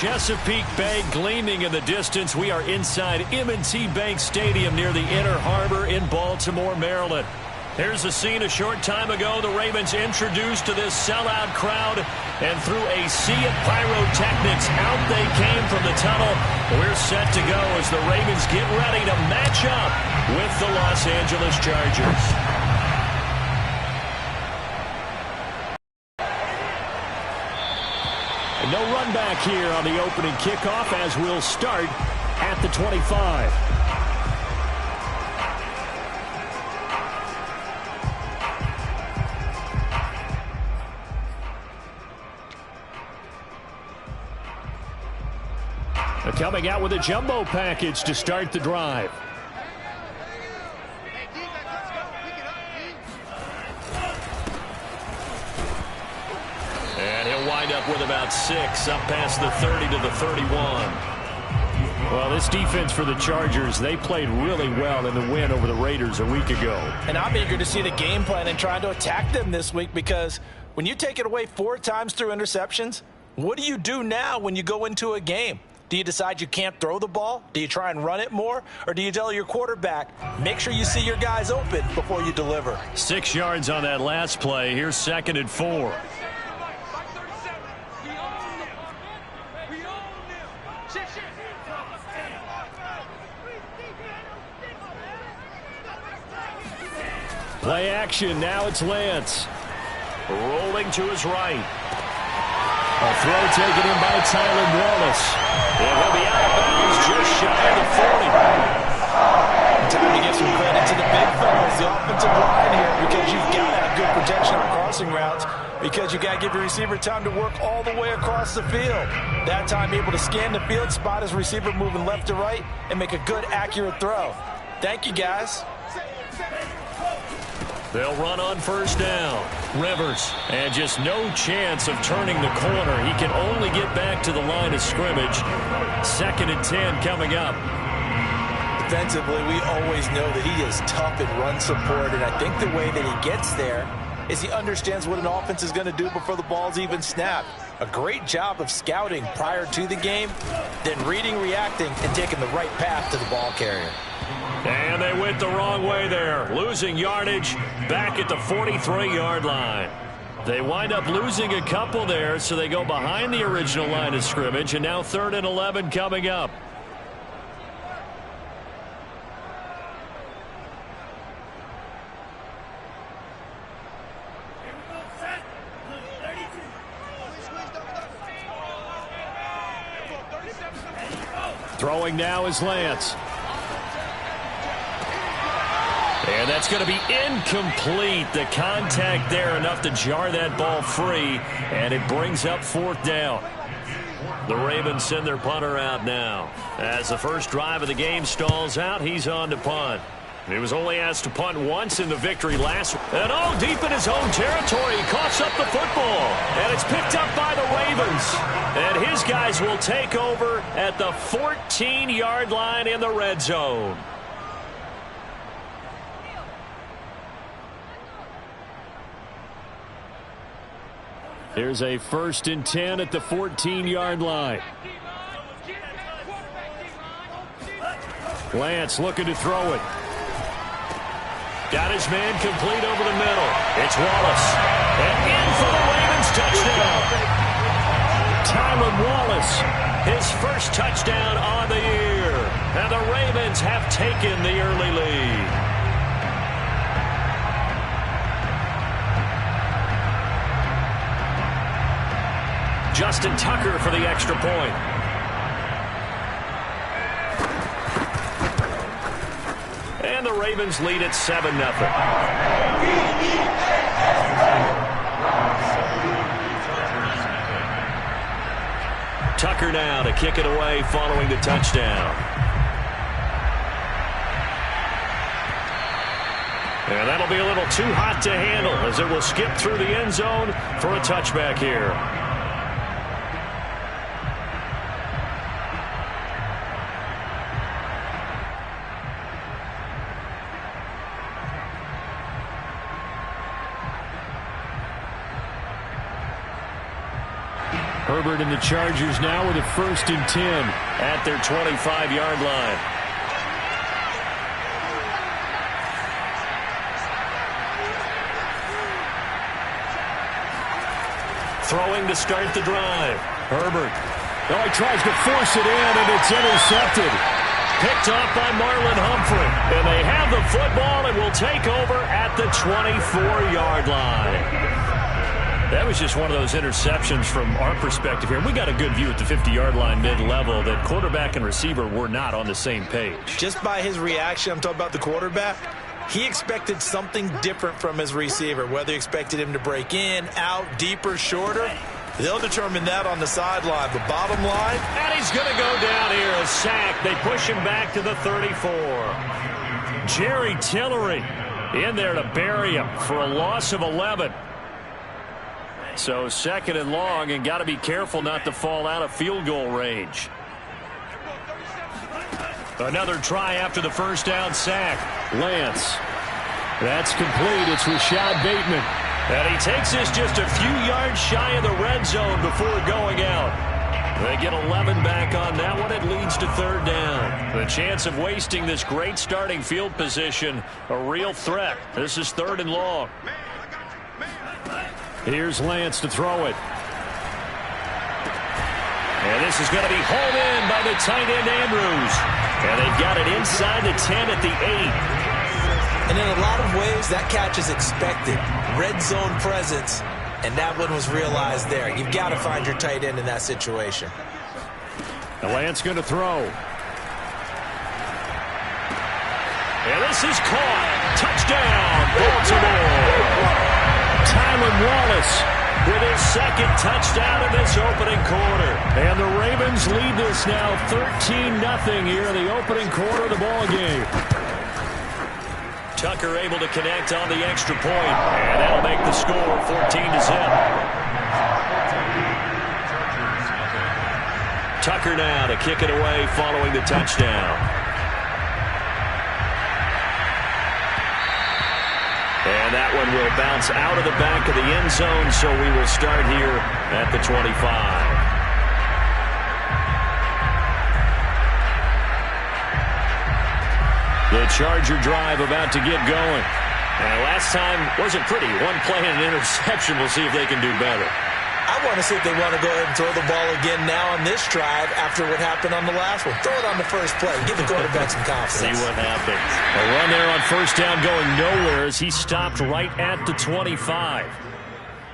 Chesapeake Bay gleaming in the distance. We are inside M&T Bank Stadium near the Inner Harbor in Baltimore, Maryland. Here's a scene a short time ago. The Ravens introduced to this sellout crowd, and through a sea of pyrotechnics, out they came from the tunnel. We're set to go as the Ravens get ready to match up with the Los Angeles Chargers. No run back here on the opening kickoff as we'll start at the 25. Coming out with a jumbo package to start the drive. And he'll wind up with about 6, up past the 30 to the 31. Well, this defense for the Chargers, they played really well in the win over the Raiders a week ago. And I'm eager to see the game plan and trying to attack them this week, because when you take it away 4 times through interceptions, what do you do now when you go into a game? Do you decide you can't throw the ball? Do you try and run it more? Or do you tell your quarterback, make sure you see your guys open before you deliver? 6 yards on that last play. Here's 2nd and 4. Play action. Now it's Lance. Rolling to his right. A throw taken in by Tylan Wallace. And he'll be out of bounds just shy of the 40. Time to give some credit to the big fellas, the offensive line here, because you've got to have good protection on crossing routes, because you got to give your receiver time to work all the way across the field. That time able to scan the field, spot his receiver moving left to right, and make a good, accurate throw. Thank you, guys. They'll run on first down. Rivers, and just no chance of turning the corner. He can only get back to the line of scrimmage. 2nd and 10 coming up. Defensively, we always know that he is tough in run support, and I think the way that he gets there is he understands what an offense is going to do before the ball's even snapped. A great job of scouting prior to the game, then reading, reacting, and taking the right path to the ball carrier. And they went the wrong way there, losing yardage back at the 43-yard line. They wind up losing a couple there, so they go behind the original line of scrimmage, and now 3rd and 11 coming up. Throwing now is Lance. And that's going to be incomplete. The contact there enough to jar that ball free, and it brings up 4th down. The Ravens send their punter out now. As the first drive of the game stalls out, he's on to punt. He was only asked to punt once in the victory last week. And deep in his own territory, he coughs up the football. And it's picked up by the Ravens. And his guys will take over at the 14-yard line in the red zone. Here's a 1st and 10 at the 14-yard line. Lance looking to throw it. Got his man complete over the middle. It's Wallace. And in for the Ravens touchdown. Tylan Wallace, his first touchdown on the year. And the Ravens have taken the early lead. Justin Tucker for the extra point. And the Ravens lead at 7-0. Tucker now to kick it away following the touchdown. And that'll be a little too hot to handle as it will skip through the end zone for a touchback here. Herbert and the Chargers now with a 1st and 10 at their 25-yard line. Throwing to start the drive. Herbert. Oh, he tries to force it in, and it's intercepted. Picked off by Marlon Humphrey. And they have the football and will take over at the 24-yard line. That was just one of those interceptions from our perspective here. We got a good view at the 50-yard line mid-level that quarterback and receiver were not on the same page. Just by his reaction, I'm talking about the quarterback, he expected something different from his receiver, whether he expected him to break in, out, deeper, shorter. They'll determine that on the sideline. The bottom line. And he's going to go down here, a sack. They push him back to the 34. Jerry Tillery in there to bury him for a loss of 11. So 2nd and long, and got to be careful not to fall out of field goal range. Another try after the 1st down sack. Lance. That's complete. It's Rashad Bateman. And he takes this just a few yards shy of the red zone before going out. They get 11 back on that one. It leads to 3rd down. The chance of wasting this great starting field position, a real threat. This is 3rd and long. Here's Lance to throw it. And this is going to be hauled in by the tight end Andrews. And they've got it inside the 10 at the 8. And in a lot of ways, that catch is expected. Red zone presence, and that one was realized there. You've got to find your tight end in that situation. And Lance going to throw. And this is caught. Touchdown, Baltimore. Tylan Wallace with his 2nd touchdown in this opening quarter. And the Ravens lead this now 13-0 here in the opening quarter of the ball game. Tucker able to connect on the extra point, and that'll make the score 14-0. Tucker now to kick it away following the touchdown. And that one will bounce out of the back of the end zone, so we will start here at the 25. The Charger drive about to get going. And last time wasn't pretty. One play and an interception. We'll see if they can do better. I want to see if they want to go ahead and throw the ball again now on this drive after what happened on the last one. Throw it on the first play. Give the quarterback some confidence. See what happens. A run there on 1st down going nowhere as he stopped right at the 25.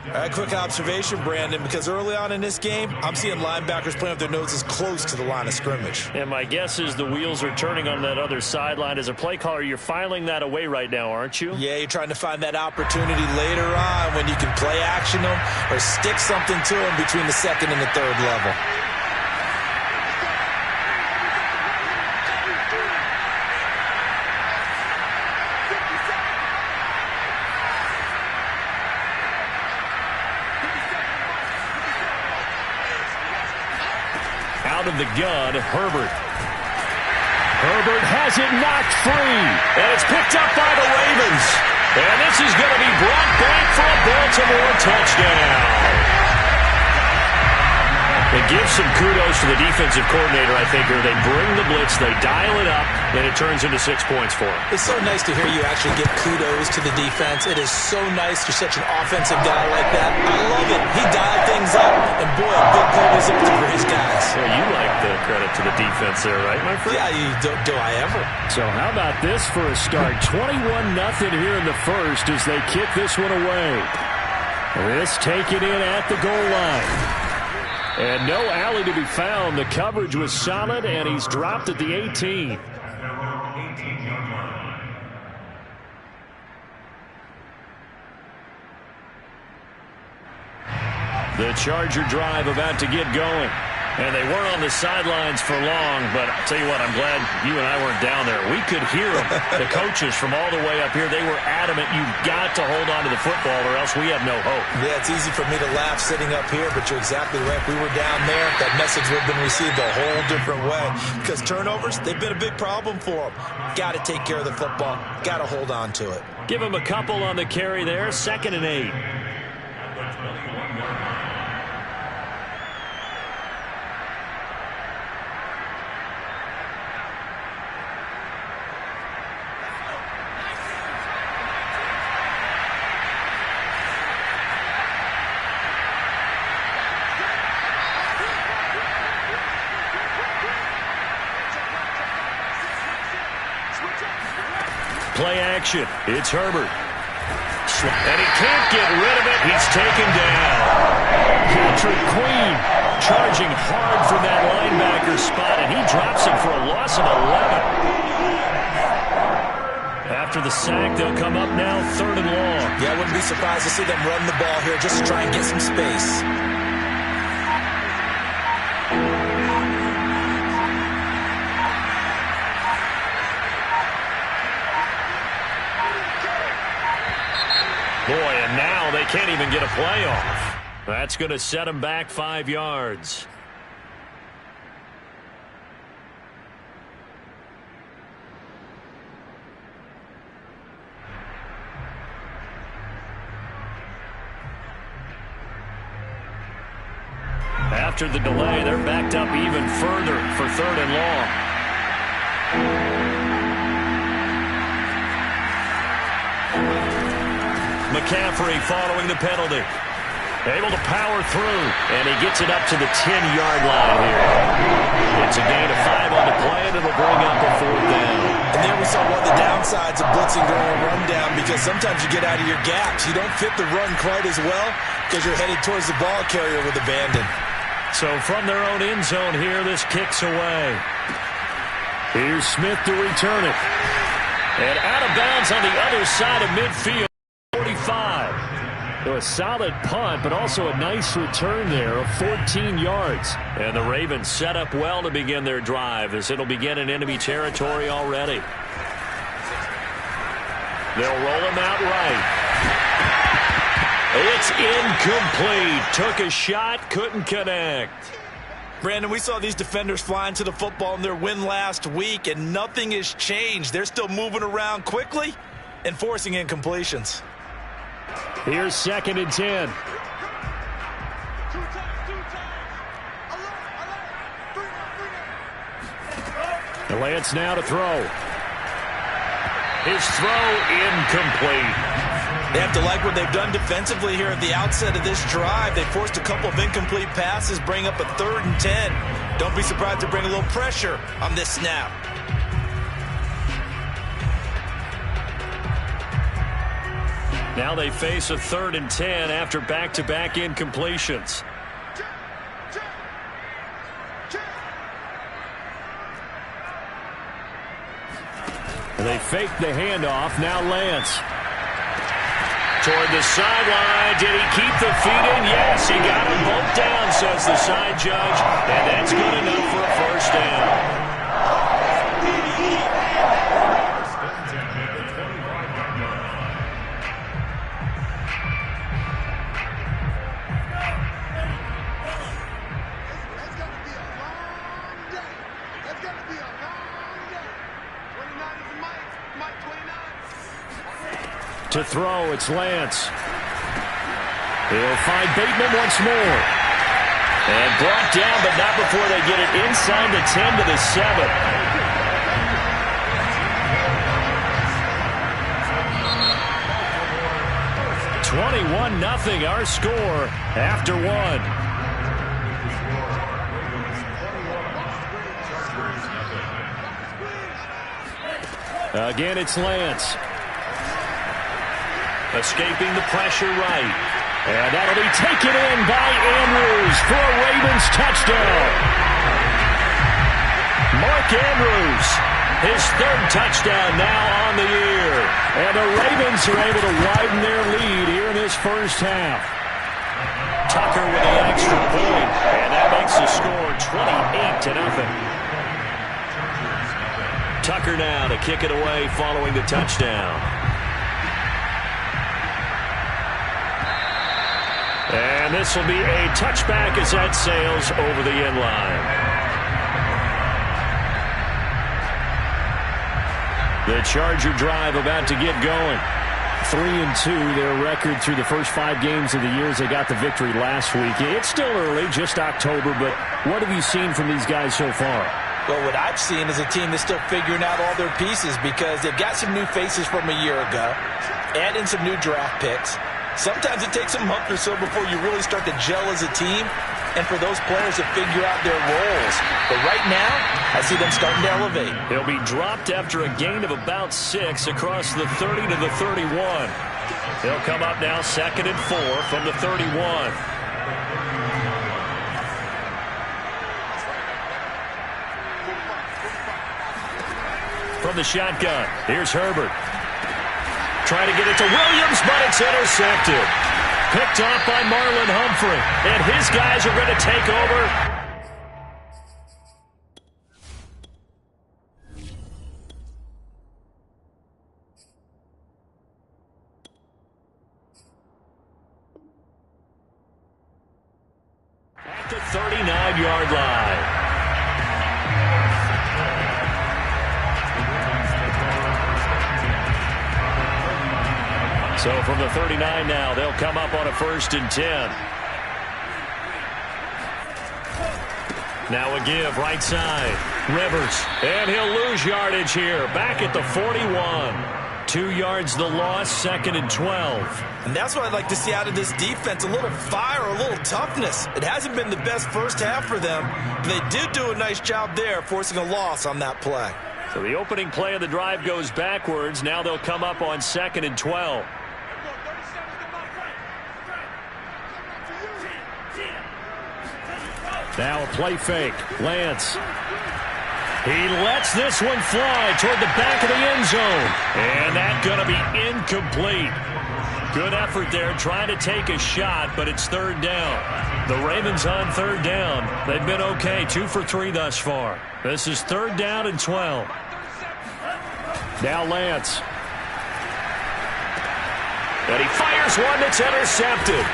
All right, quick observation, Brandon, because early on in this game, I'm seeing linebackers playing with their noses close to the line of scrimmage. And my guess is the wheels are turning on that other sideline. As a play caller, you're filing that away right now, aren't you? Yeah, you're trying to find that opportunity later on when you can play action them or stick something to them between the 2nd and the 3rd level. Out of the gun, Herbert. Herbert has it knocked free. And it's picked up by the Ravens. And this is going to be brought back for a Baltimore touchdown. It gives some kudos to the defensive coordinator, I think, here. They bring the blitz, they dial it up, and it turns into 6 points for them. It's so nice to hear you actually give kudos to the defense. It is so nice you're such an offensive guy like that. I love it. He dialed things up, and boy, a big play resulted for his guys. Well, you like the credit to the defense there, right, my friend? Yeah, do I ever. So how about this for a start? 21-0 here in the first as they kick this one away. This taken in at the goal line. And no alley to be found. The coverage was solid, and he's dropped at the 18. The Charger drive about to get going. And they weren't on the sidelines for long, but I'll tell you what, I'm glad you and I weren't down there. We could hear them, the coaches from all the way up here. They were adamant, you've got to hold on to the football or else we have no hope. Yeah, it's easy for me to laugh sitting up here, but you're exactly right. If we were down there, that message would have been received a whole different way. Because turnovers, they've been a big problem for them. Got to take care of the football. Got to hold on to it. Give them a couple on the carry there. 2nd and 8. play action. It's Herbert. And he can't get rid of it. He's taken down. Patrick Queen charging hard from that linebacker spot, and he drops him for a loss of 11. After the sack, they'll come up now 3rd and long. Yeah, I wouldn't be surprised to see them run the ball here just to try and get some space. Boy, and now they can't even get a play off. That's going to set them back 5 yards. After the delay, they're backed up even further for 3rd and long. McCaffrey following the penalty. Able to power through, and he gets it up to the 10-yard line here. It's a gain of 5 on the play, and it'll bring up a 4th down. And there we saw one of the downsides of blitzing during a rundown, because sometimes you get out of your gaps. You don't fit the run quite as well because you're headed towards the ball carrier with abandon. So from their own end zone here, this kicks away. Here's Smith to return it. And out of bounds on the other side of midfield, 45. So a solid punt, but also a nice return there of 14 yards. And the Ravens set up well to begin their drive, as it'll begin in enemy territory already. They'll roll him out right. It's incomplete. Took a shot, couldn't connect. Brandon, we saw these defenders flying to the football in their win last week, and nothing has changed. They're still moving around quickly and forcing incompletions. Here's 2nd and 10. And Lance now to throw. His throw incomplete. They have to like what they've done defensively here at the outset of this drive. They forced a couple of incomplete passes, bring up a 3rd and 10. Don't be surprised to bring a little pressure on this snap. Now they face a 3rd and 10 after back-to-back incompletions. They fake the handoff. Now Lance. Toward the sideline. Did he keep the feet in? Yes, he got them both down, says the side judge. And that's good enough for a 1st down. To throw, it's Lance. He'll find Bateman once more. And brought down, but not before they get it inside the 10 to the 7. (21-0) our score after 1. Again, it's Lance. Escaping the pressure right. And that'll be taken in by Andrews for a Ravens touchdown. Mark Andrews, his 3rd touchdown now on the year. And the Ravens are able to widen their lead here in this 1st half. Tucker with the extra point, and that makes the score 28-0. Tucker now to kick it away following the touchdown. And this will be a touchback as that sails over the end line. The Charger drive about to get going. 3-2, their record through the first 5 games of the year as they got the victory last week. It's still early, just October, but what have you seen from these guys so far? Well, what I've seen is a team that's still figuring out all their pieces, because they've got some new faces from a year ago, add in some new draft picks. Sometimes it takes a month or so before you really start to gel as a team, and for those players to figure out their roles. But right now, I see them starting to elevate. He'll be dropped after a gain of about 6 across the 30 to the 31. He'll come up now 2nd and 4 from the 31. From the shotgun, here's Herbert. Trying to get it to Williams, but it's intercepted. Picked off by Marlon Humphrey. And his guys are going to take over. At the 39-yard line. So from the 39 now, they'll come up on a 1st and 10. Now a give, right side. Rivers, and he'll lose yardage here. Back at the 41. 2 yards the loss, 2nd and 12. And that's what I'd like to see out of this defense, a little fire, a little toughness. It hasn't been the best first half for them, but they did do a nice job there, forcing a loss on that play. So the opening play of the drive goes backwards. Now they'll come up on 2nd and 12. Now a play fake. Lance. He lets this one fly toward the back of the end zone. And that's going to be incomplete. Good effort there trying to take a shot, but it's 3rd down. The Ravens on 3rd down. They've been okay, 2 for 3 thus far. This is 3rd down and 12. Now Lance. And he fires one that's intercepted.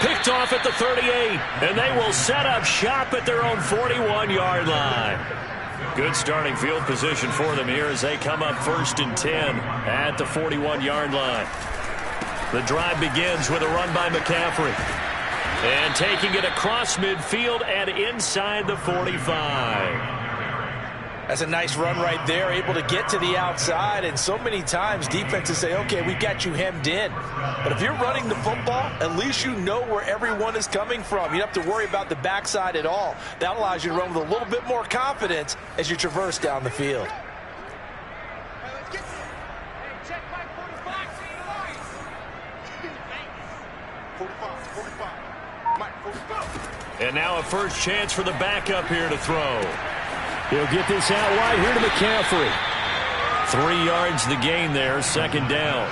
Picked off at the 38, and they will set up shop at their own 41-yard line. Good starting field position for them here as they come up 1st and 10 at the 41-yard line. The drive begins with a run by McCaffrey. And taking it across midfield and inside the 45. That's a nice run right there, able to get to the outside. And so many times defenses say, okay, we got you hemmed in. But if you're running the football, at least you know where everyone is coming from. You don't have to worry about the backside at all. That allows you to run with a little bit more confidence as you traverse down the field. And now a first chance for the backup here to throw. He'll get this out wide here to McCaffrey. 3 yards the gain there, 2nd down.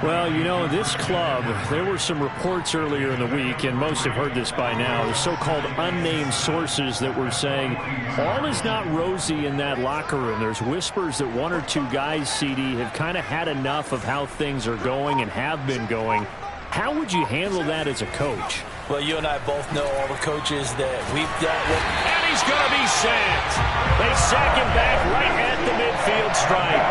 Well, you know, this club, there were some reports earlier in the week, and most have heard this by now, the so-called unnamed sources that were saying all is not rosy in that locker room. There's whispers that 1 or 2 guys, CD, have kind of had enough of how things are going and have been going. How would you handle that as a coach? Well, you and I both know all the coaches that we've dealt with. And he's going to be sacked. They sack him back right at the midfield stripe.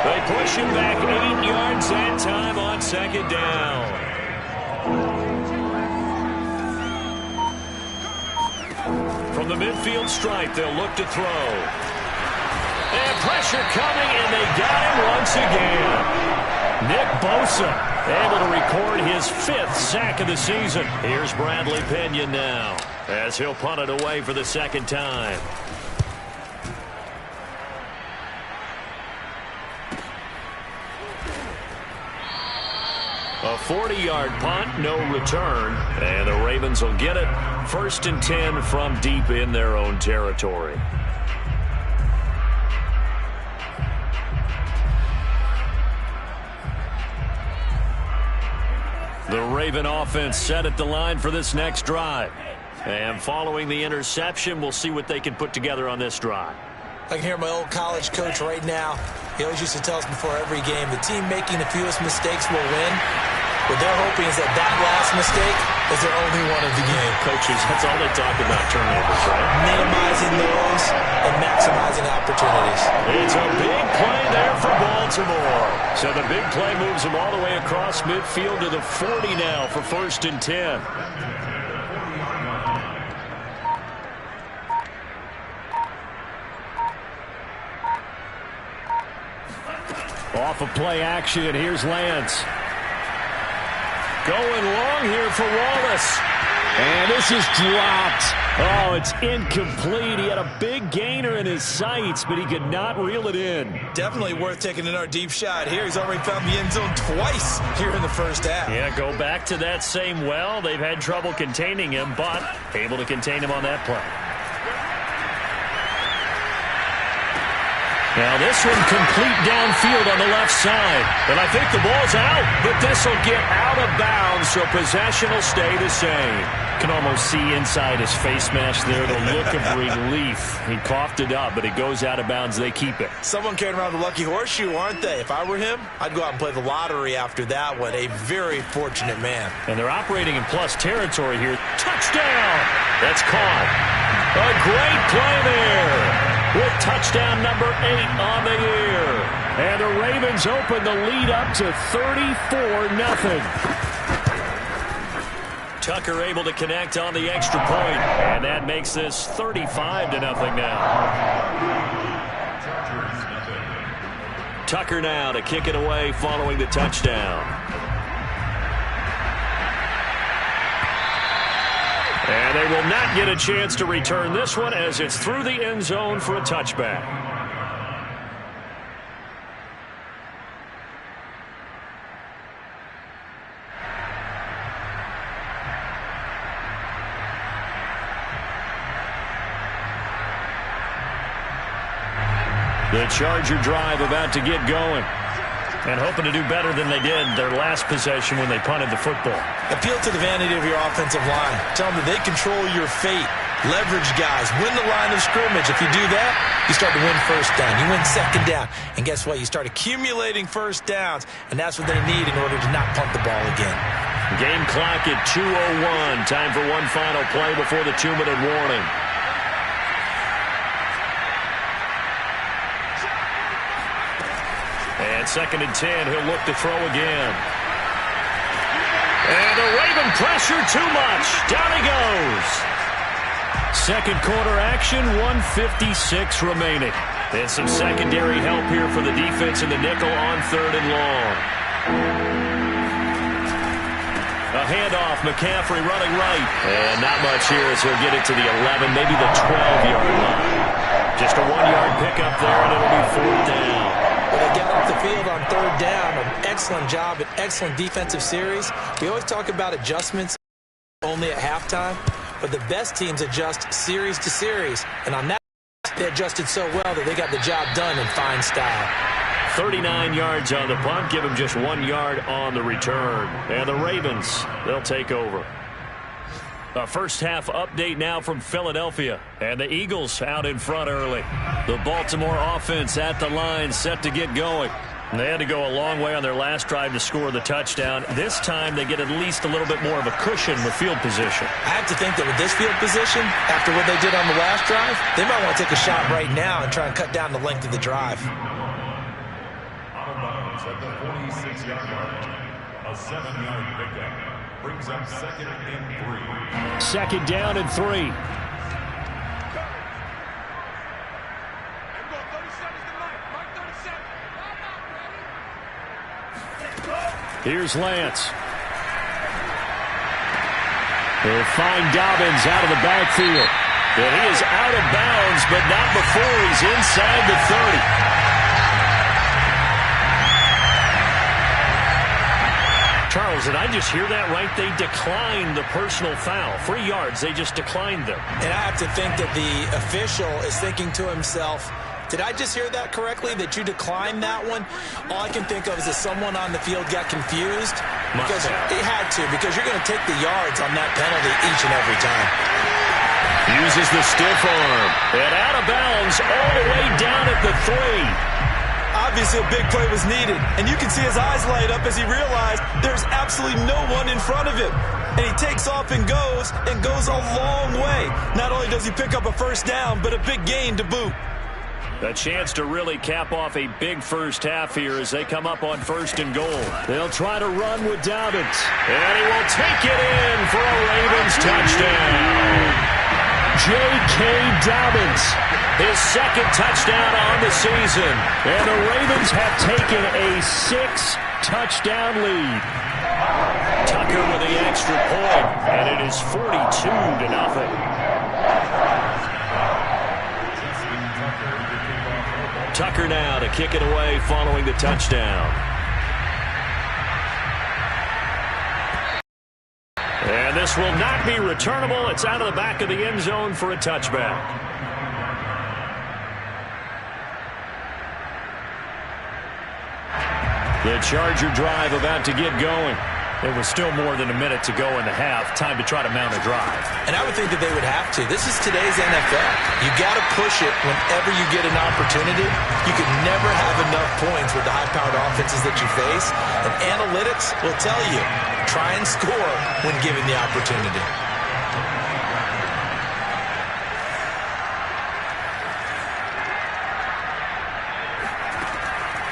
They push him back 8 yards that time on 2nd down. From the midfield stripe, they'll look to throw. And pressure coming, and they got him once again. Nick Bosa able to record his 5th sack of the season. Here's Bradley Pinion now as he'll punt it away for the 2nd time. A 40-yard punt, no return, and the Ravens will get it. 1st and 10 from deep in their own territory. The Raven offense set at the line for this next drive. And following the interception, we'll see what they can put together on this drive. I can hear my old college coach right now. He always used to tell us before every game, the team making the fewest mistakes will win. What they're hoping is that last mistake is their only one of the game. Coaches, that's all they talk about, turnovers, right? Minimizing those and maximizing opportunities. It's a big play there for Baltimore. So the big play moves them all the way across midfield to the 40 now for 1st and 10. Off of play action, here's Lance. Going long here for Wallace. And this is dropped. Oh, it's incomplete. He had a big gainer in his sights, but he could not reel it in. Definitely worth taking another deep shot here. He's already found the end zone twice here in the first half. Yeah, go back to that same well. They've had trouble containing him, but able to contain him on that play. Now this one complete downfield on the left side. And I think the ball's out, but this will get out of bounds, so possession will stay the same. Can almost see inside his face mask there the look of relief. He coughed it up, but it goes out of bounds. They keep it. Someone carrying around the lucky horseshoe, aren't they? If I were him, I'd go out and play the lottery after that one. A very fortunate man. And they're operating in plus territory here. Touchdown! That's caught. A great play there. With touchdown number 8 on the year. And the Ravens open the lead up to 34-0. Tucker able to connect on the extra point. And that makes this 35-0 now. Tucker now to kick it away following the touchdown. And they will not get a chance to return this one as it's through the end zone for a touchback. The Charger drive about to get going. And hoping to do better than they did their last possession when they punted the football. Appeal to the vanity of your offensive line. Tell them that they control your fate. Leverage guys. Win the line of scrimmage. If you do that, you start to win first down. You win second down. And guess what? You start accumulating first downs. And that's what they need in order to not punt the ball again. Game clock at 2:01. Time for one final play before the 2-minute warning. And 2nd and 10, he'll look to throw again. And the Raven pressure too much. Down he goes. Second quarter action, 1:56 remaining. And some secondary help here for the defense in the nickel on 3rd and long. A handoff, McCaffrey running right. And not much here as he'll get it to the 11, maybe the 12-yard line. Just a 1-yard pickup there, and it'll be 4th down. Well, they get off the field on 3rd down. An excellent job, an excellent defensive series. We always talk about adjustments only at halftime, but the best teams adjust series to series. And on that, they adjusted so well that they got the job done in fine style. 39 yards on the punt, give him just 1 yard on the return. And the Ravens, they'll take over. A first half update now from Philadelphia. And the Eagles out in front early. The Baltimore offense at the line set to get going. And they had to go a long way on their last drive to score the touchdown. This time they get at least a little bit more of a cushion with field position. I have to think that with this field position, after what they did on the last drive, they might want to take a shot right now and try and cut down the length of the drive. Out of bounds at the 46-yard line. A 7-yard pickup brings up 2nd and 3. 2nd down and 3. Here's Lance. They'll find Dobbins out of the backfield. And he is out of bounds, but not before he's inside the 30. Charles, did I just hear that right? They declined the personal foul. 3 yards, they just declined them. And I have to think that the official is thinking to himself, did I just hear that correctly, that you declined that one? All I can think of is that someone on the field got confused. Because it had to, because you're going to take the yards on that penalty each and every time. Uses the stiff arm. And out of bounds all the way down at the 3. Obviously, a big play was needed. And you can see his eyes light up as he realized there's absolutely no one in front of him. And he takes off and goes a long way. Not only does he pick up a first down, but a big gain to boot. A chance to really cap off a big first half here as they come up on 1st and goal. They'll try to run with Dobbins. And he will take it in for a Ravens touchdown. J.K. Dobbins, his 2nd touchdown on the season. And the Ravens have taken a 6-touchdown lead. Tucker with the extra point, and it is 42-0. Tucker now to kick it away following the touchdown. And this will not be returnable. It's out of the back of the end zone for a touchback. The Charger drive about to get going. There was still more than a minute to go in the half. Time to try to mount a drive. And I would think that they would have to. This is today's NFL. You got to push it whenever you get an opportunity. You could never have enough points with the high-powered offenses that you face. And analytics will tell you, try and score when given the opportunity.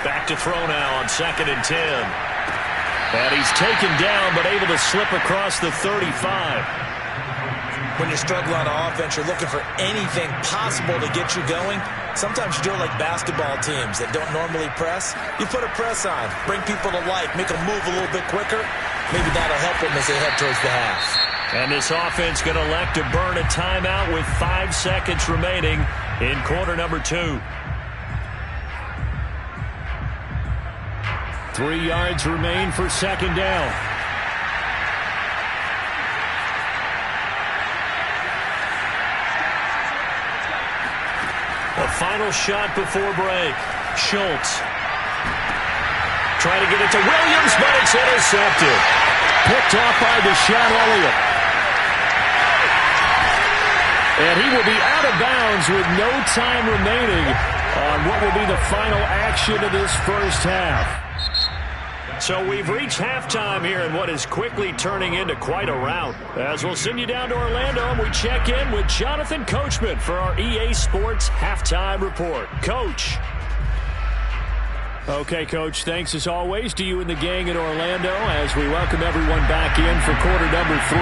Back to throw now on 2nd and 10. And he's taken down, but able to slip across the 35. When you're struggling on offense, you're looking for anything possible to get you going. Sometimes you do it like basketball teams that don't normally press. You put a press on, bring people to life, make them move a little bit quicker. Maybe that'll help them as they head towards the half. And this offense going to elect to burn a timeout with 5 seconds remaining in quarter number 2. 3 yards remain for 2nd down. A final shot before break. Schultz. Trying to get it to Williams, but it's intercepted. Picked off by Deshaun Elliott. And he will be out of bounds with no time remaining on what will be the final action of this first half. So we've reached halftime here in what is quickly turning into quite a rout. As we'll send you down to Orlando and we check in with Jonathan Coachman for our EA Sports Halftime Report. Coach. Okay, Coach, thanks as always to you and the gang in Orlando as we welcome everyone back in for quarter number 3.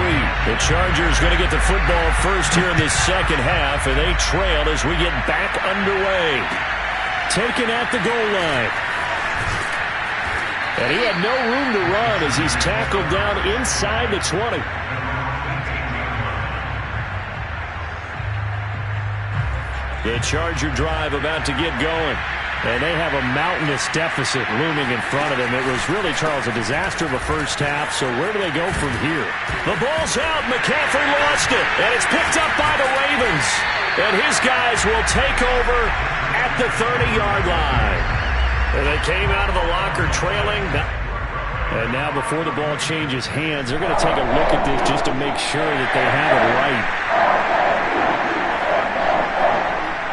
The Chargers going to get the football first here in this second half, and they trail as we get back underway. Taken at the goal line. And he had no room to run as he's tackled down inside the 20. The Charger drive about to get going. And they have a mountainous deficit looming in front of them. It was really, Charles, a disaster of a first half. So where do they go from here? The ball's out. McCaffrey lost it. And it's picked up by the Ravens. And his guys will take over at the 30-yard line. And they came out of the locker trailing. And now before the ball changes hands, they're going to take a look at this just to make sure that they have it right.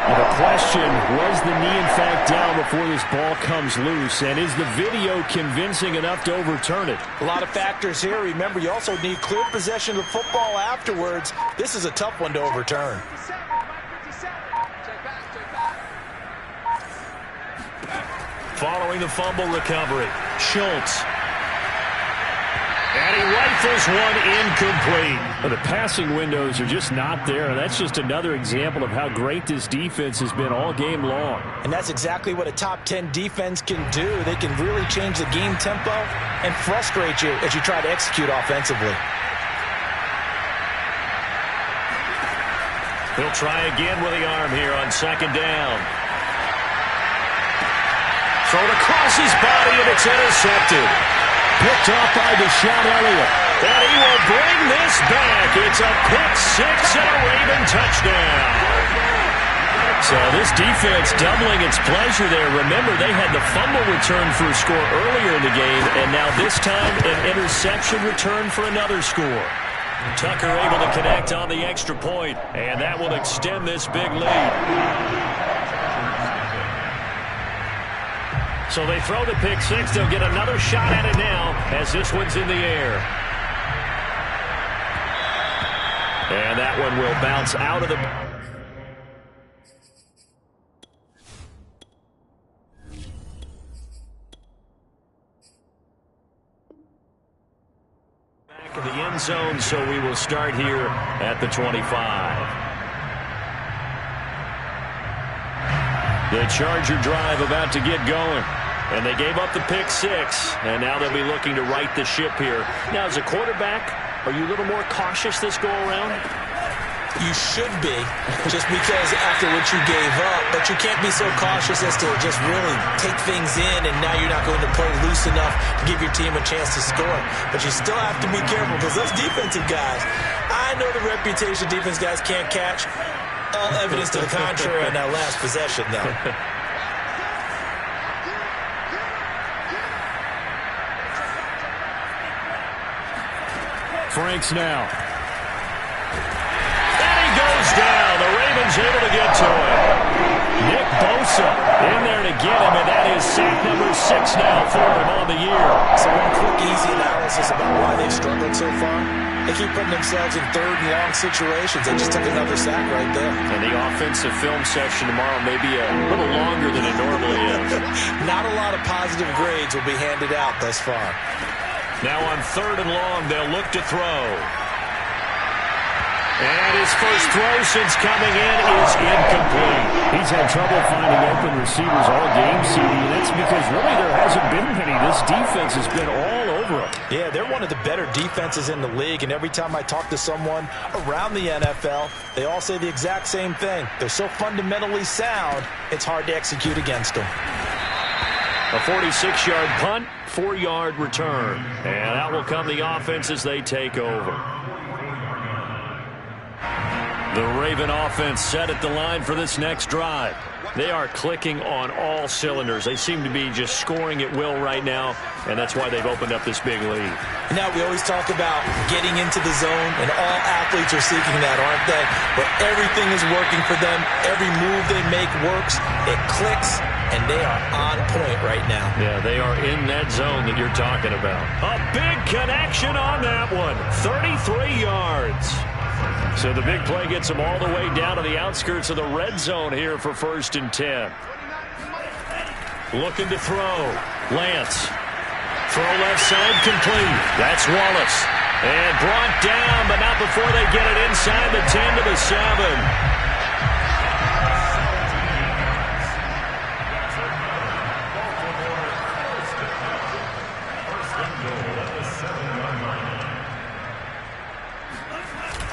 The question, was the knee in fact down before this ball comes loose? And is the video convincing enough to overturn it? A lot of factors here. Remember, you also need clear possession of the football afterwards. This is a tough one to overturn. Following the fumble recovery, Schultz. And he rifles one incomplete. The passing windows are just not there. That's just another example of how great this defense has been all game long. And that's exactly what a top 10 defense can do. They can really change the game tempo and frustrate you as you try to execute offensively. He'll try again with the arm here on 2nd down. Thrown across his body, and it's intercepted. Picked off by Deshaun Elliott. And he will bring this back. It's a pick six and a Raven touchdown. So this defense doubling its pleasure there. Remember, they had the fumble return for a score earlier in the game, and now this time an interception return for another score. Tucker able to connect on the extra point, and that will extend this big lead. So they throw the pick six. They'll get another shot at it now as this one's in the air. And that one will bounce out of the... back in the end zone, so we will start here at the 25. The Charger drive about to get going. And they gave up the pick 6, and now they'll be looking to right the ship here. Now, as a quarterback, are you a little more cautious this go-around? You should be, just because after what you gave up, but you can't be so cautious as to just really take things in, and now you're not going to play loose enough to give your team a chance to score. But you still have to be careful, because those defensive guys, I know the reputation defense guys can't catch. All evidence to the contrary on that last possession, though. Franks now. And he goes down. The Ravens able to get to him. Nick Bosa in there to get him, and that is sack number 6 now for him on the year. So one quick, easy analysis about why they've struggled so far. They keep putting themselves in third and long situations. They just took another sack right there. And the offensive film session tomorrow may be a little longer than it normally is. Not a lot of positive grades will be handed out thus far. Now on 3rd and long, they'll look to throw. And his first throw since coming in is incomplete. He's had trouble finding open receivers all game, CD, and that's because really there hasn't been many. This defense has been all over him. Yeah, they're one of the better defenses in the league, and every time I talk to someone around the NFL, they all say the exact same thing. They're so fundamentally sound, it's hard to execute against them. A 46-yard punt, 4-yard return. And out will come the offense as they take over. The Raven offense set at the line for this next drive. They are clicking on all cylinders. They seem to be just scoring at will right now, and that's why they've opened up this big lead. Now, we always talk about getting into the zone, and all athletes are seeking that, aren't they? But everything is working for them. Every move they make works. It clicks, and they are on point right now. Yeah, they are in that zone that you're talking about. A big connection on that one. 33 yards. So the big play gets them all the way down to the outskirts of the red zone here for 1st and 10. Looking to throw. Lance. Throw left side complete. That's Wallace. And brought down, but not before they get it inside the 10 to the 7.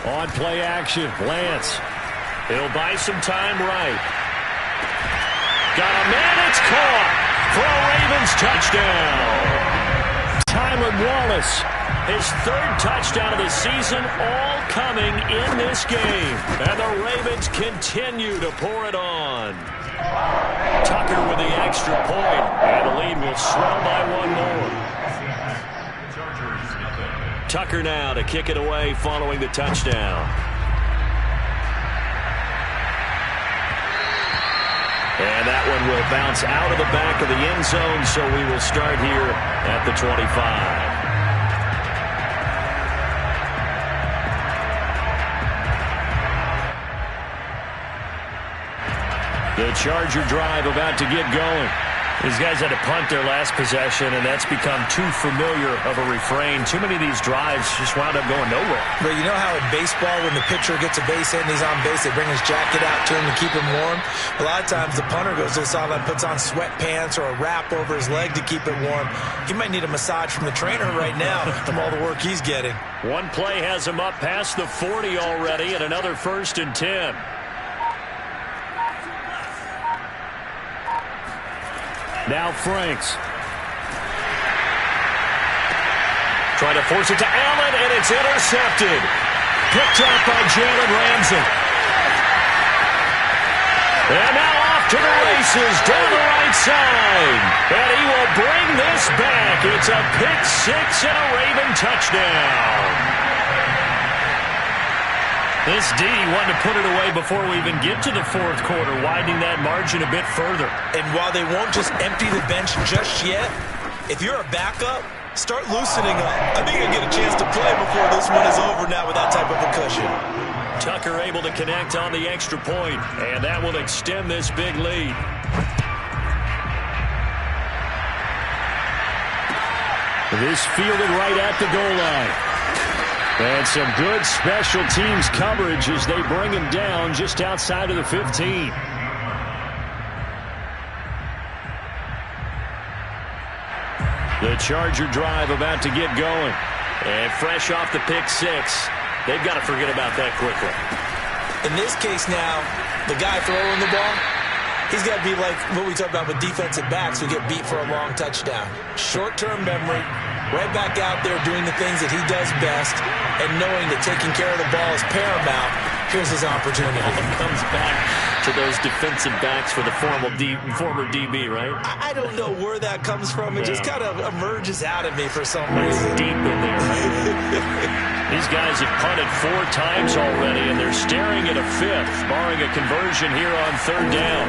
On play action, Lance. He'll buy some time right. Got a man, it's caught for a Ravens touchdown. Tylan Wallace, his 3rd touchdown of the season, all coming in this game. And the Ravens continue to pour it on. Tucker with the extra point, and the lead will swell by 1 more. Tucker now to kick it away following the touchdown. And that one will bounce out of the back of the end zone, so we will start here at the 25. The Charger drive about to get going. These guys had to punt their last possession, and that's become too familiar of a refrain. Too many of these drives just wound up going nowhere. But you know how in baseball, when the pitcher gets a base hit and he's on base, they bring his jacket out to him to keep him warm? A lot of times the punter goes to the sideline, puts on sweatpants or a wrap over his leg to keep it warm. He might need a massage from the trainer right now from all the work he's getting. One play has him up past the 40 already, and another 1st and 10. Now Franks. Trying to force it to Allen, and it's intercepted. Picked up by Jalen Ramsey. And now off to the races down the right side. And he will bring this back. It's a pick 6 and a Raven touchdown. This D wanted to put it away before we even get to the 4th quarter, widening that margin a bit further. And while they won't just empty the bench just yet, if you're a backup, start loosening up. I think you'll get a chance to play before this one is over now with that type of a cushion. Tucker able to connect on the extra point, and that will extend this big lead. This fielded right at the goal line. And some good special teams coverage as they bring him down just outside of the 15. The Charger drive about to get going. And fresh off the pick six, they've got to forget about that quickly. In this case now, the guy throwing the ball, he's got to be like what we talk about with defensive backs who get beat for a long touchdown. Short-term memory, right back out there doing the things that he does best, and knowing that taking care of the ball is paramount. Here's his opportunity. It comes back to those defensive backs for the former DB, right? I don't know where that comes from. It just kind of emerges out of me for some reason. Deep in there, right? These guys have punted 4 times already, and they're staring at a 5th, barring a conversion here on 3rd down.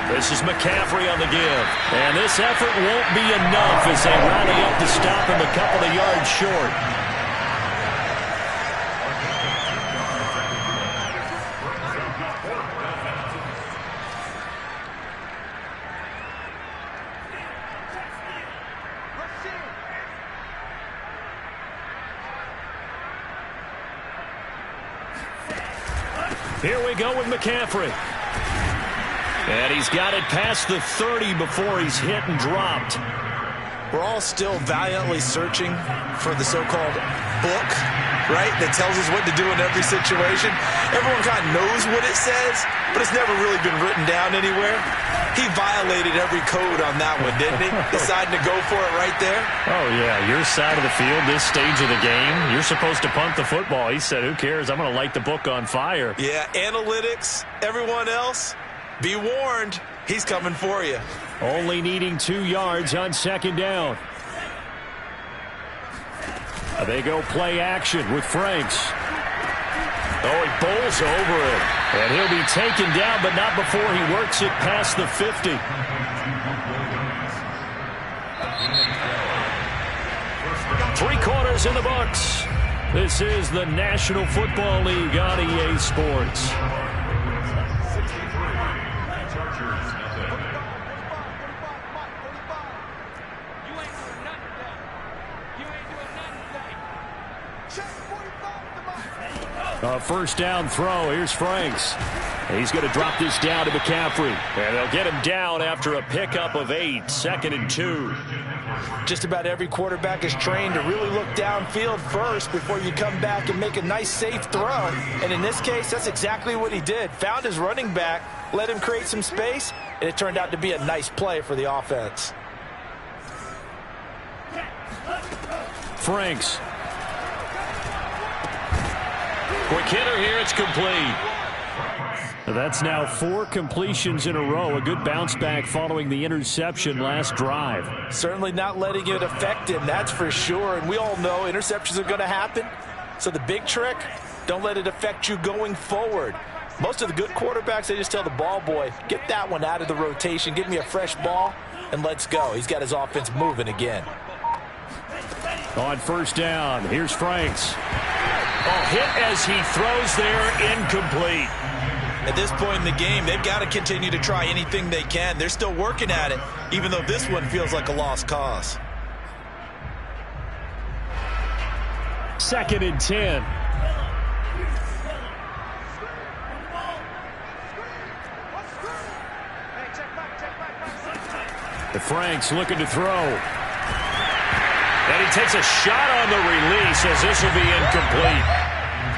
This is McCaffrey on the give. And this effort won't be enough as they rally up to stop him a couple of yards short. Here we go with McCaffrey. And he's got it past the 30 before he's hit and dropped. We're all still valiantly searching for the so-called book, right, that tells us what to do in every situation. Everyone kind of knows what it says, but it's never really been written down anywhere. He violated every code on that one, didn't he? Deciding to go for it right there. Oh, yeah, your side of the field, this stage of the game, you're supposed to punt the football. He said, who cares? I'm going to light the book on fire. Yeah, analytics, everyone else, be warned, he's coming for you. Only needing 2 yards on 2nd down. They go play action with Franks. Oh, he bowls over it. And he'll be taken down, but not before he works it past the 50. Three quarters in the books. This is the National Football League on EA Sports. A 1st down throw. Here's Franks. He's going to drop this down to McCaffrey. And they'll get him down after a pickup of 8. 2nd and 2. Just about every quarterback is trained to really look downfield first before you come back and make a nice, safe throw. And in this case, that's exactly what he did. Found his running back, let him create some space, and it turned out to be a nice play for the offense. Franks. Quick hitter here, it's complete. That's now 4 completions in a row. A good bounce back following the interception last drive. Certainly not letting it affect him, that's for sure. And we all know interceptions are going to happen. So the big trick, don't let it affect you going forward. Most of the good quarterbacks, they just tell the ball boy, get that one out of the rotation, give me a fresh ball, and let's go. He's got his offense moving again. On 1st down, here's Franks. Oh, hit as he throws there, incomplete. At this point in the game, they've got to continue to try anything they can. They're still working at it, even though this one feels like a lost cause. 2nd and 10. The Franks looking to throw. And he takes a shot on the release as this will be incomplete.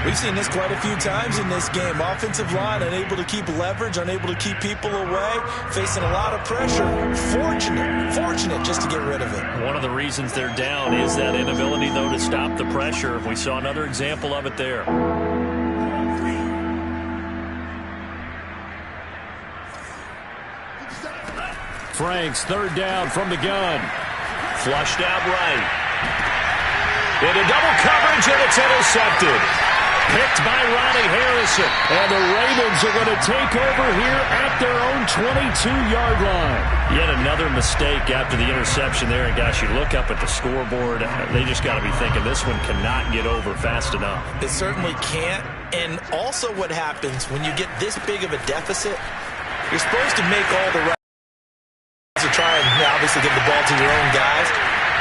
We've seen this quite a few times in this game. Offensive line unable to keep leverage, unable to keep people away, facing a lot of pressure. Fortunate just to get rid of it. One of the reasons they're down is that inability, though, to stop the pressure. We saw another example of it there. Franks, 3rd down from the gun. Flushed out right. Into double coverage, and it's intercepted. Picked by Ronnie Harrison. And the Ravens are going to take over here at their own 22-yard line. Yet another mistake after the interception there. And, gosh, you look up at the scoreboard. They just got to be thinking this one cannot get over fast enough. It certainly can't. And also what happens when you get this big of a deficit, you're supposed to make all the right to try and obviously get the ball to your own guys.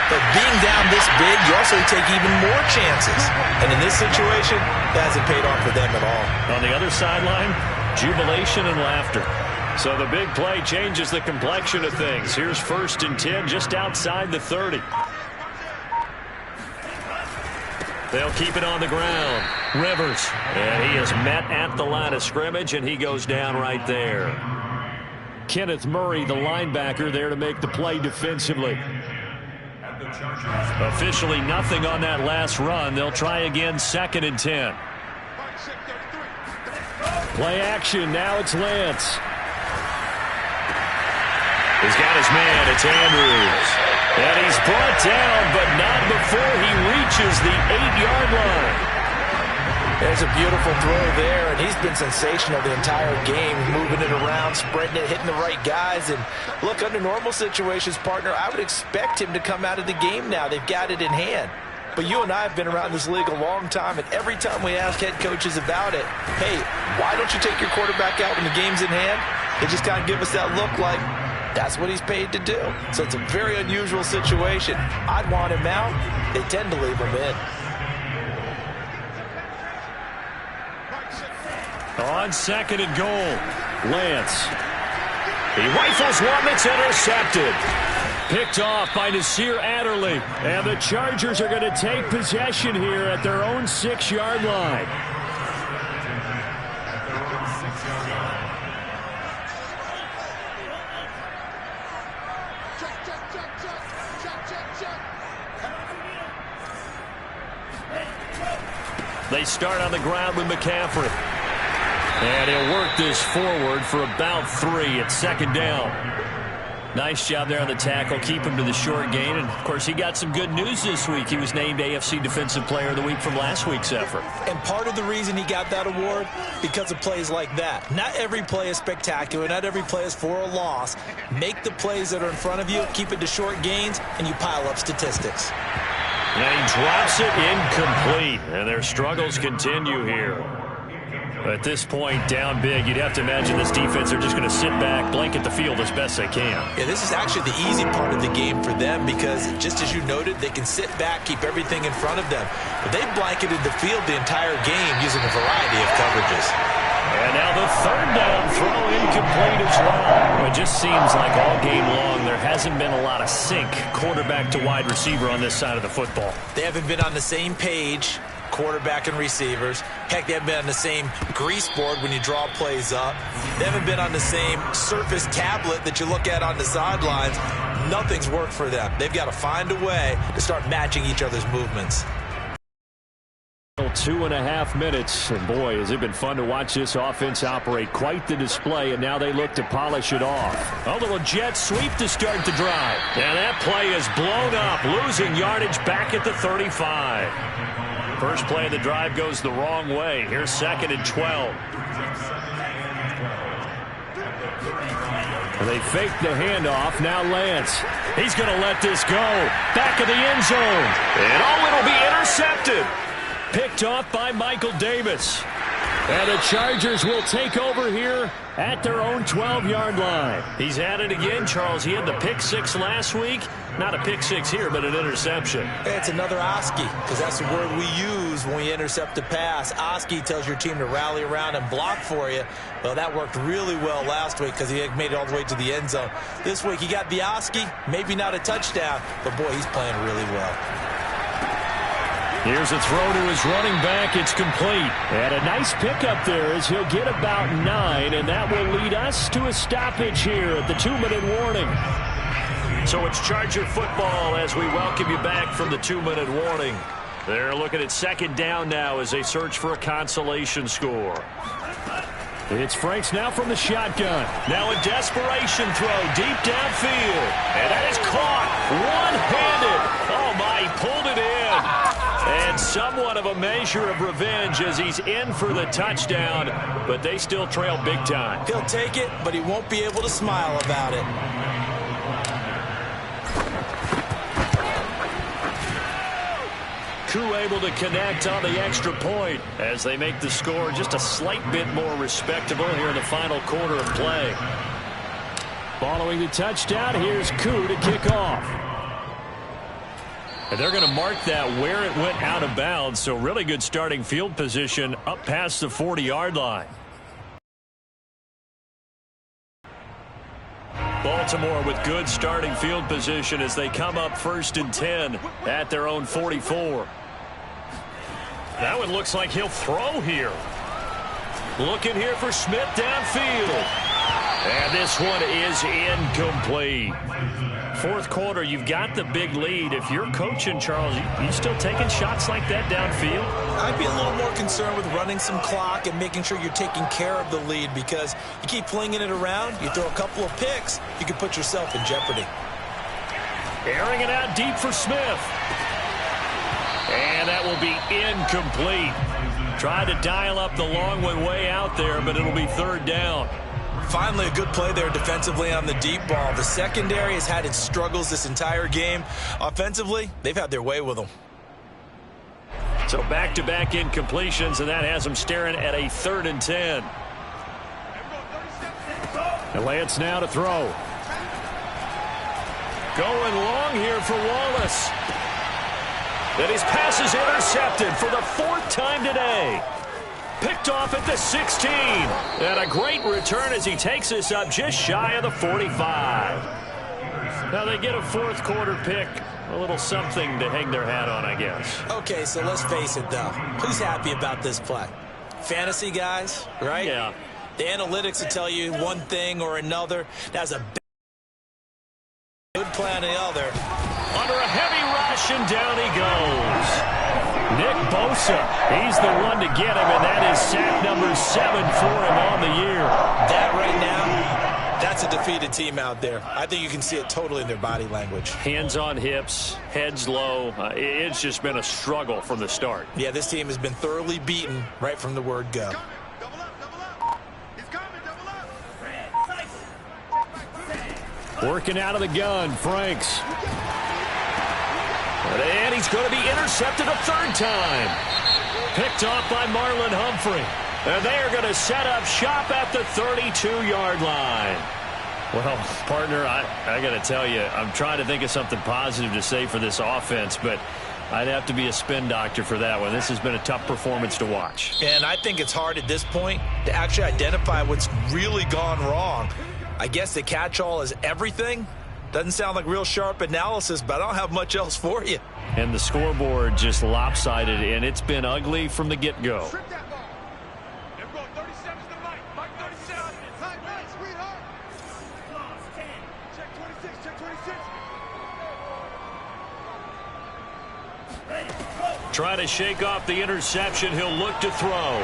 But being down this big, you also take even more chances. And in this situation, that hasn't paid off for them at all. On the other sideline, jubilation and laughter. So the big play changes the complexion of things. Here's 1st and 10 just outside the 30. They'll keep it on the ground. Rivers. And he is met at the line of scrimmage, and he goes down right there. Kenneth Murray, the linebacker, there to make the play defensively. Officially nothing on that last run. They'll try again, 2nd and 10. Play action. Now it's Lance. He's got his man. It's Andrews. And he's brought down, but not before he reaches the 8-yard line. There's a beautiful throw there, and he's been sensational the entire game, moving it around, spreading it, hitting the right guys. And look, under normal situations, partner, I would expect him to come out of the game now. They've got it in hand. But you and I have been around this league a long time, and every time we ask head coaches about it, hey, why don't you take your quarterback out when the game's in hand? They just kind of give us that look like, that's what he's paid to do. So it's a very unusual situation. I'd want him out. They tend to leave him in. On 2nd and goal, Lance. He rifles one that's intercepted. Picked off by Nasir Adderley. And the Chargers are going to take possession here at their own 6-yard line. They start on the ground with McCaffrey. And he'll work this forward for about 3 at 2nd down. Nice job there on the tackle. Keep him to the short gain. And, of course, he got some good news this week. He was named AFC Defensive Player of the Week from last week's effort. And part of the reason he got that award, because of plays like that. Not every play is spectacular. Not every play is for a loss. Make the plays that are in front of you, keep it to short gains, and you pile up statistics. And he drops it incomplete. And their struggles continue here. At this point, down big, you'd have to imagine this defense are just going to sit back, blanket the field as best they can. Yeah, this is actually the easy part of the game for them because, just as you noted, they can sit back, keep everything in front of them. But they blanketed the field the entire game using a variety of coverages. And now the 3rd down throw incomplete as well. It just seems like all game long there hasn't been a lot of sync quarterback to wide receiver on this side of the football. They haven't been on the same page, quarterback and receivers. Heck, they haven't been on the same grease board when you draw plays up. They haven't been on the same surface tablet that you look at on the sidelines. Nothing's worked for them. They've got to find a way to start matching each other's movements. 2.5 minutes, and boy, has it been fun to watch this offense operate. Quite the display, and now they look to polish it off. A little jet sweep to start the drive. And that play is blown up, losing yardage back at the 35. First play of the drive goes the wrong way. Here's 2nd and 12. They fake the handoff. Now Lance. He's going to let this go. Back of the end zone. And it'll be intercepted. Picked off by Michael Davis. And the Chargers will take over here at their own 12-yard line. He's at it again, Charles. He had the pick 6 last week. Not a pick 6 here, but an interception. It's another Oski, because that's the word we use when we intercept a pass. Oski tells your team to rally around and block for you. Well, that worked really well last week because he made it all the way to the end zone. This week, he got the Oski, maybe not a touchdown, but boy, he's playing really well. Here's a throw to his running back. It's complete. And a nice pickup there as he'll get about 9, and that will lead us to a stoppage here at the 2-minute warning. So it's Charger football as we welcome you back from the 2-minute warning. They're looking at 2nd down now as they search for a consolation score. It's Franks now from the shotgun. Now a desperation throw deep downfield. And that is caught one-handed. Oh, my, he pulled it in. And somewhat of a measure of revenge as he's in for the touchdown, but they still trail big time. He'll take it, but he won't be able to smile about it. Koo able to connect on the extra point as they make the score just a slight bit more respectable here in the final quarter of play. Following the touchdown, here's Koo to kick off. And they're going to mark that where it went out of bounds, so really good starting field position up past the 40-yard line. Baltimore with good starting field position as they come up 1st and 10 at their own 44. That one looks like he'll throw here. Looking here for Smith downfield. And this one is incomplete. Fourth quarter, you've got the big lead. If you're coaching, Charles, you still taking shots like that downfield? I'd be a little more concerned with running some clock and making sure you're taking care of the lead, because you keep flinging it around, you throw a couple of picks, you could put yourself in jeopardy. Airing it out deep for Smith. And that will be incomplete. Tried to dial up the long one way out there, but it'll be third down. Finally, a good play there defensively on the deep ball. The secondary has had its struggles this entire game. Offensively, they've had their way with them. So back-to-back incompletions, and that has them staring at a 3rd and 10. And Lance now to throw. Going long here for Wallace. And his pass is intercepted for the 4th time today. Picked off at the 16. And a great return as he takes us up just shy of the 45. Now they get a fourth quarter pick. A little something to hang their hat on, I guess. Okay, so let's face it, though. Who's happy about this play? Fantasy guys, right? Yeah. The analytics will tell you one thing or another. That's a good play on the other. Under a heavy rush, and down he goes. Nick Bosa, he's the one to get him, and that is sack number 7 for him on the year. That right now, that's a defeated team out there. I think you can see it totally in their body language. Hands on hips, heads low. It's just been a struggle from the start. Yeah, this team has been thoroughly beaten right from the word go. Working out of the gun, Franks. And he's going to be intercepted a 3rd time. Picked off by Marlon Humphrey. And they are going to set up shop at the 32-yard line. Well, partner, I got to tell you, I'm trying to think of something positive to say for this offense, but I'd have to be a spin doctor for that one. This has been a tough performance to watch. And I think it's hard at this point to actually identify what's really gone wrong. I guess the catch-all is everything. Doesn't sound like real sharp analysis, but I don't have much else for you. And the scoreboard just lopsided, and it's been ugly from the get-go. Try to shake off the interception. He'll look to throw.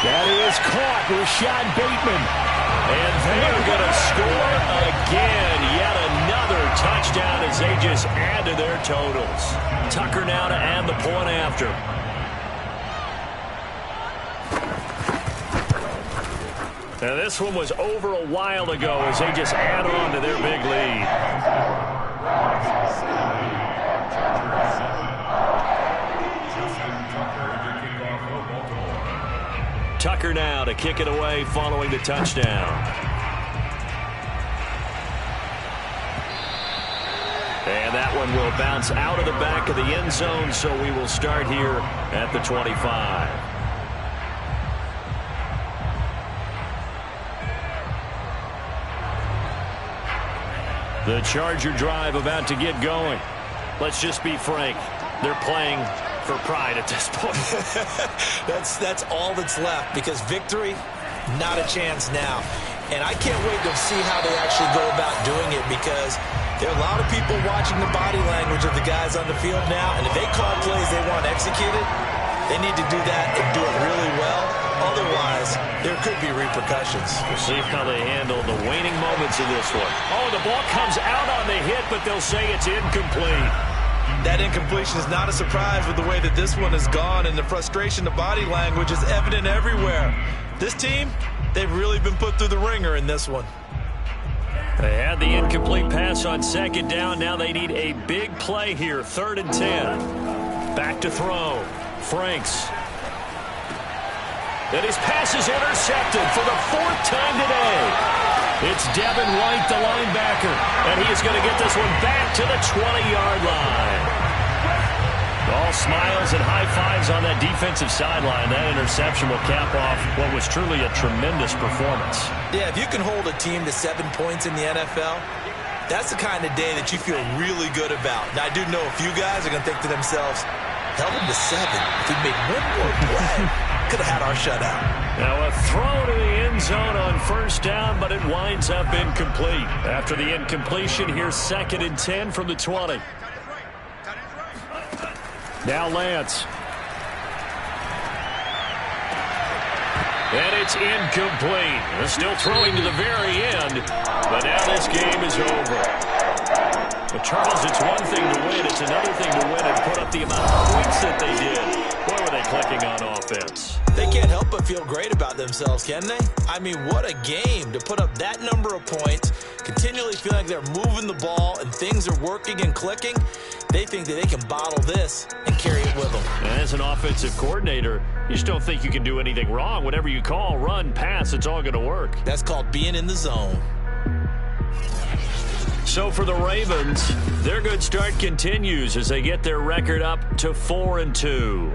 That is caught. Rashad Bateman. And they are going to score again. Yet another touchdown as they just add to their totals. Tucker now to add the point after. Now this one was over a while ago as they just add on to their big lead. Tucker now to kick it away following the touchdown. And that one will bounce out of the back of the end zone, so we will start here at the 25. The Charger drive about to get going. Let's just be frank. They're playing for pride at this point. That's all that's left, because victory, not a chance now. And I can't wait to see how they actually go about doing it, because there are a lot of people watching the body language of the guys on the field now, and if they call plays they want executed, they need to do that and do it really well. Otherwise, there could be repercussions. We'll see how they handle the waning moments of this one. Oh, the ball comes out on the hit, but they'll say it's incomplete. That incompletion is not a surprise with the way that this one has gone, and the frustration, the body language is evident everywhere. This team, they've really been put through the ringer in this one. They had the incomplete pass on 2nd down. Now they need a big play here, 3rd and 10. Back to throw. Franks. And his pass is intercepted for the 4th time today. It's Devin White, the linebacker, and he is going to get this one back to the 20-yard line. All smiles and high fives on that defensive sideline. That interception will cap off what was truly a tremendous performance. Yeah, if you can hold a team to 7 points in the NFL, that's the kind of day that you feel really good about. Now, I do know a few guys are going to think to themselves, held him to 7. If he made one more play, could have had our shutout. Now a throw to the end zone on first down, but it winds up incomplete. After the incompletion, here's 2nd and 10 from the 20. Now Lance. And it's incomplete. They're still throwing to the very end, but now this game is over. But Charles, it's one thing to win. It's another thing to win and put up the amount of points that they did. Boy, were they clicking on offense. They can't help but feel great about themselves, can they? I mean, what a game to put up that number of points, continually feel like they're moving the ball and things are working and clicking. They think that they can bottle this and carry it with them. As an offensive coordinator, you just don't think you can do anything wrong. Whatever you call, run, pass, it's all going to work. That's called being in the zone. So for the Ravens, their good start continues as they get their record up to 4-2.